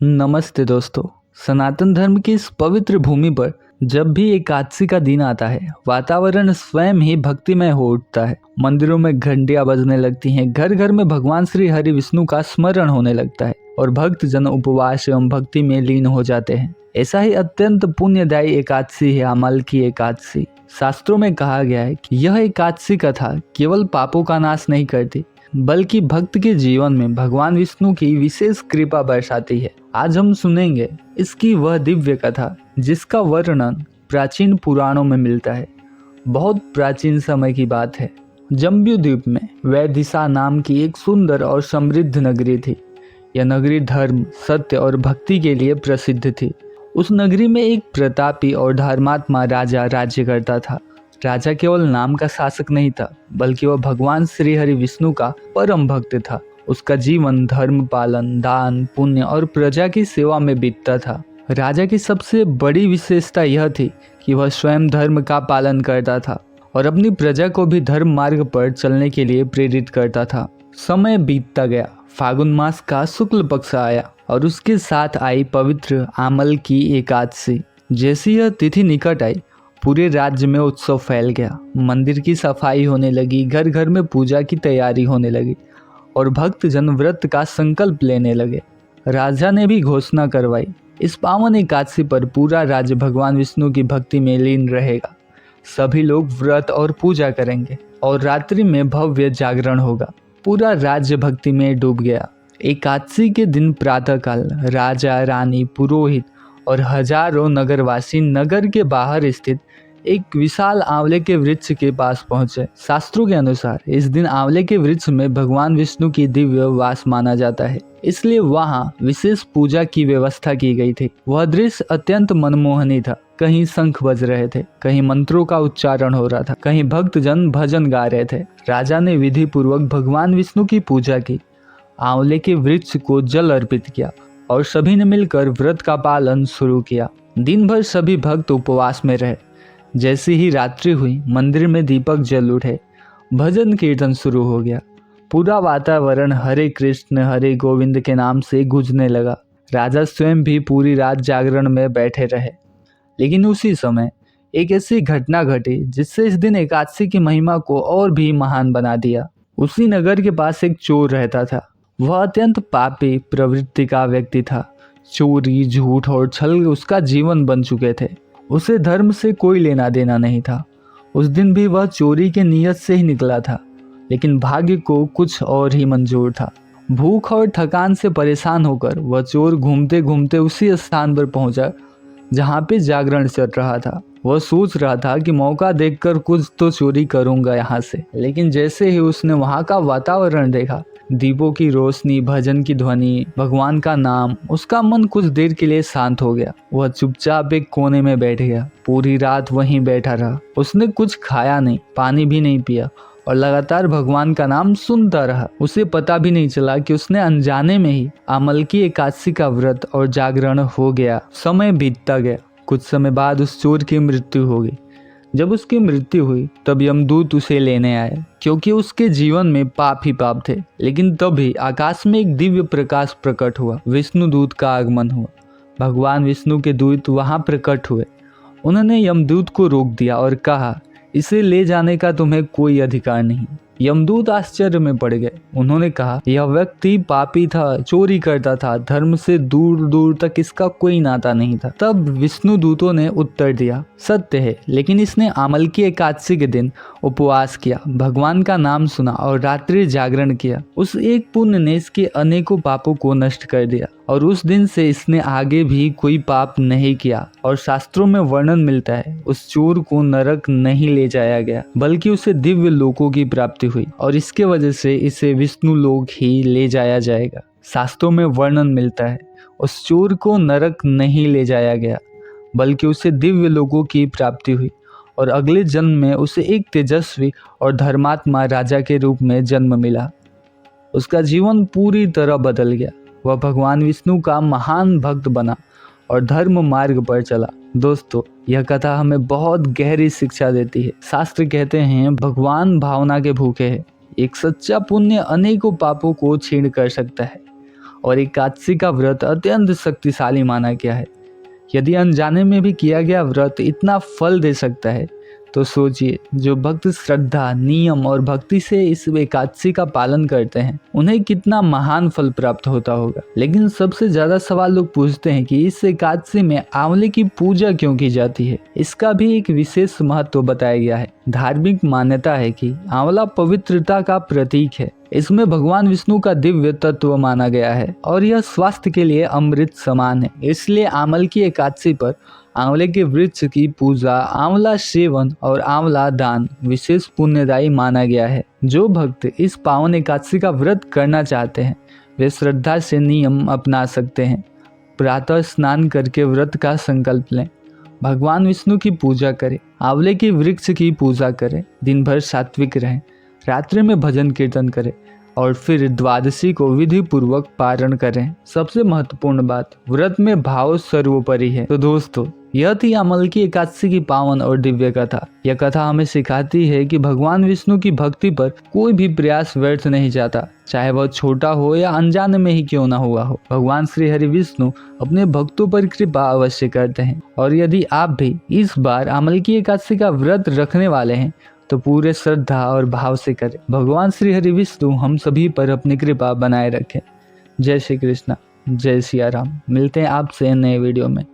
नमस्ते दोस्तों। सनातन धर्म की इस पवित्र भूमि पर जब भी एकादशी का दिन आता है, वातावरण स्वयं ही भक्तिमय हो उठता है। मंदिरों में घंटियां बजने लगती हैं, घर घर में भगवान श्री हरि विष्णु का स्मरण होने लगता है और भक्त जन उपवास एवं भक्ति में लीन हो जाते हैं। ऐसा ही अत्यंत पुण्यदायी एकादशी है अमल की एकादशी। शास्त्रों में कहा गया है कि यह एकादशी कथा केवल पापों का नाश नहीं करती, बल्कि भक्त के जीवन में भगवान विष्णु की विशेष कृपा बरसाती है। आज हम सुनेंगे इसकी वह दिव्य कथा जिसका वर्णन प्राचीन पुराणों में मिलता है। बहुत प्राचीन समय की बात है। जम्बू द्वीप में वैदिशा नाम की एक सुंदर और समृद्ध नगरी थी। यह नगरी धर्म, सत्य और भक्ति के लिए प्रसिद्ध थी। उस नगरी में एक प्रतापी और धर्मात्मा राजा राज्य करता था। राजा केवल नाम का शासक नहीं था, बल्कि वह भगवान श्री हरि विष्णु का परम भक्त था। उसका जीवन धर्म पालन, दान, पुण्य और प्रजा की सेवा में बीतता था। राजा की सबसे बड़ी विशेषता यह थी कि वह स्वयं धर्म का पालन करता था और अपनी प्रजा को भी धर्म मार्ग पर चलने के लिए प्रेरित करता था। समय बीतता गया। फागुन मास का शुक्ल पक्ष आया और उसके साथ आई पवित्र आमल की एकादशी। जैसी यह तिथि निकट आई, पूरे राज्य में उत्सव फैल गया। मंदिर की सफाई होने लगी, घर घर में पूजा की तैयारी होने लगी और भक्त जन व्रत का संकल्प लेने लगे। राजा ने भी घोषणा करवाई, इस पावन एकादशी पर पूरा राज्य भगवान विष्णु की भक्ति में लीन रहेगा। सभी लोग व्रत और पूजा करेंगे और रात्रि में भव्य जागरण होगा। पूरा राज्य भक्ति में डूब गया। एकादशी के दिन प्रातःकाल राजा, रानी, पुरोहित और हजारों नगरवासी नगर के बाहर स्थित एक विशाल आंवले के वृक्ष के पास पहुंचे। शास्त्रों के अनुसार इस दिन आंवले के वृक्ष में भगवान विष्णु की दिव्य वास माना जाता है, इसलिए वहां विशेष पूजा की व्यवस्था की गई थी। वह दृश्य अत्यंत मनमोहनी था। कहीं शंख बज रहे थे, कहीं मंत्रों का उच्चारण हो रहा था, कहीं भक्त जन भजन गा रहे थे। राजा ने विधि पूर्वक भगवान विष्णु की पूजा की, आंवले के वृक्ष को जल अर्पित किया और सभी ने मिलकर व्रत का पालन शुरू किया। दिन भर सभी भक्त उपवास में रहे। जैसी ही रात्रि हुई, मंदिर में दीपक जल उठे, भजन कीर्तन शुरू हो गया। पूरा वातावरण हरे कृष्ण हरे गोविंद के नाम से गूंजने लगा। राजा स्वयं भी पूरी रात जागरण में बैठे रहे। लेकिन उसी समय एक ऐसी घटना घटी जिससे इस दिन एकादशी की महिमा को और भी महान बना दिया। उसी नगर के पास एक चोर रहता था। वह अत्यंत पापी प्रवृत्ति का व्यक्ति था। चोरी, झूठ और छल उसका जीवन बन चुके थे। उसे धर्म से कोई लेना देना नहीं था। उस दिन भी वह चोरी के नियत से ही निकला था, लेकिन भाग्य को कुछ और ही मंजूर था। भूख और थकान से परेशान होकर वह चोर घूमते घूमते उसी स्थान पर पहुंचा जहां पे जागरण चल रहा था। वह सोच रहा था कि मौका देखकर कुछ तो चोरी करूंगा यहाँ से। लेकिन जैसे ही उसने वहां का वातावरण देखा, दीपों की रोशनी, भजन की ध्वनि, भगवान का नाम, उसका मन कुछ देर के लिए शांत हो गया। वह चुपचाप एक कोने में बैठ गया। पूरी रात वहीं बैठा रहा। उसने कुछ खाया नहीं, पानी भी नहीं पिया और लगातार भगवान का नाम सुनता रहा। उसे पता भी नहीं चला कि उसने अनजाने में ही अमल की एकादशी का व्रत और जागरण हो गया। समय बीतता गया। कुछ समय बाद उस चोर की मृत्यु हो गई। जब उसकी मृत्यु हुई तब यमदूत उसे लेने आए, क्योंकि उसके जीवन में पाप ही पाप थे। लेकिन तभी आकाश में एक दिव्य प्रकाश प्रकट हुआ। विष्णु दूत का आगमन हुआ। भगवान विष्णु के दूत वहां प्रकट हुए। उन्होंने यमदूत को रोक दिया और कहा, इसे ले जाने का तुम्हें कोई अधिकार नहीं। यमदूत आश्चर्य में पड़ गए। उन्होंने कहा, यह व्यक्ति पापी था, चोरी करता था, धर्म से दूर दूर तक इसका कोई नाता नहीं था। तब विष्णु दूतों ने उत्तर दिया, सत्य है, लेकिन इसने अमल की एकादशी के दिन उपवास किया, भगवान का नाम सुना और रात्रि जागरण किया। उस एक पुण्य ने इसके अनेकों पापों को नष्ट कर दिया और उस दिन से इसने आगे भी कोई पाप नहीं किया। और शास्त्रों में वर्णन मिलता है, उस चोर को नरक नहीं ले जाया गया, बल्कि उसे दिव्य लोकों की प्राप्ति हुई और इसके वजह से इसे विष्णु लोक ही ले जाया जाएगा। शास्त्रों में वर्णन मिलता है, उस चोर को नरक नहीं ले जाया गया, बल्कि उसे दिव्य लोकों की प्राप्ति हुई और अगले जन्म में उसे एक तेजस्वी और धर्मात्मा राजा के रूप में जन्म मिला। उसका जीवन पूरी तरह बदल गया। वह भगवान विष्णु का महान भक्त बना और धर्म मार्ग पर चला। दोस्तों, यह कथा हमें बहुत गहरी शिक्षा देती है। शास्त्र कहते हैं, भगवान भावना के भूखे हैं। एक सच्चा पुण्य अनेकों पापों को छीण कर सकता है और एकादशी का व्रत अत्यंत शक्तिशाली माना गया है। यदि अनजाने में भी किया गया व्रत इतना फल दे सकता है तो सोचिए जो भक्त श्रद्धा, नियम और भक्ति से इस एकादशी का पालन करते हैं उन्हें कितना महान फल प्राप्त होता होगा। लेकिन सबसे ज्यादा सवाल लोग पूछते हैं कि इस एकादशी में आंवले की पूजा क्यों की जाती है। इसका भी एक विशेष महत्व बताया गया है। धार्मिक मान्यता है कि आंवला पवित्रता का प्रतीक है। इसमें भगवान विष्णु का दिव्य तत्व माना गया है और यह स्वास्थ्य के लिए अमृत समान है। इसलिए आंवल की एकादशी पर आंवले के वृक्ष की पूजा, आंवला सेवन और आंवला दान विशेष पुण्यदायी माना गया है। जो भक्त इस पावन एकादशी का व्रत करना चाहते हैं वे श्रद्धा से नियम अपना सकते हैं। प्रातः स्नान करके व्रत का संकल्प लें, भगवान विष्णु की पूजा करें, आंवले के वृक्ष की पूजा करें, दिन भर सात्विक रहें, रात्रि में भजन कीर्तन करें और फिर द्वादशी को विधि पूर्वक पारण करें। सबसे महत्वपूर्ण बात, व्रत में भाव सर्वोपरि है। तो दोस्तों, यह थी आंवल की एकादशी की पावन और दिव्य कथा। यह कथा हमें सिखाती है कि भगवान विष्णु की भक्ति पर कोई भी प्रयास व्यर्थ नहीं जाता, चाहे वह छोटा हो या अनजाने में ही क्यों ना हुआ हो। भगवान श्री हरि विष्णु अपने भक्तों पर कृपा अवश्य करते हैं। और यदि आप भी इस बार आंवल की एकादशी का व्रत रखने वाले हैं तो पूरे श्रद्धा और भाव से करें। भगवान श्री हरि विष्णु हम सभी पर अपनी कृपा बनाए रखें। जय श्री कृष्णा, जय सिया राम। मिलते हैं आपसे नए वीडियो में।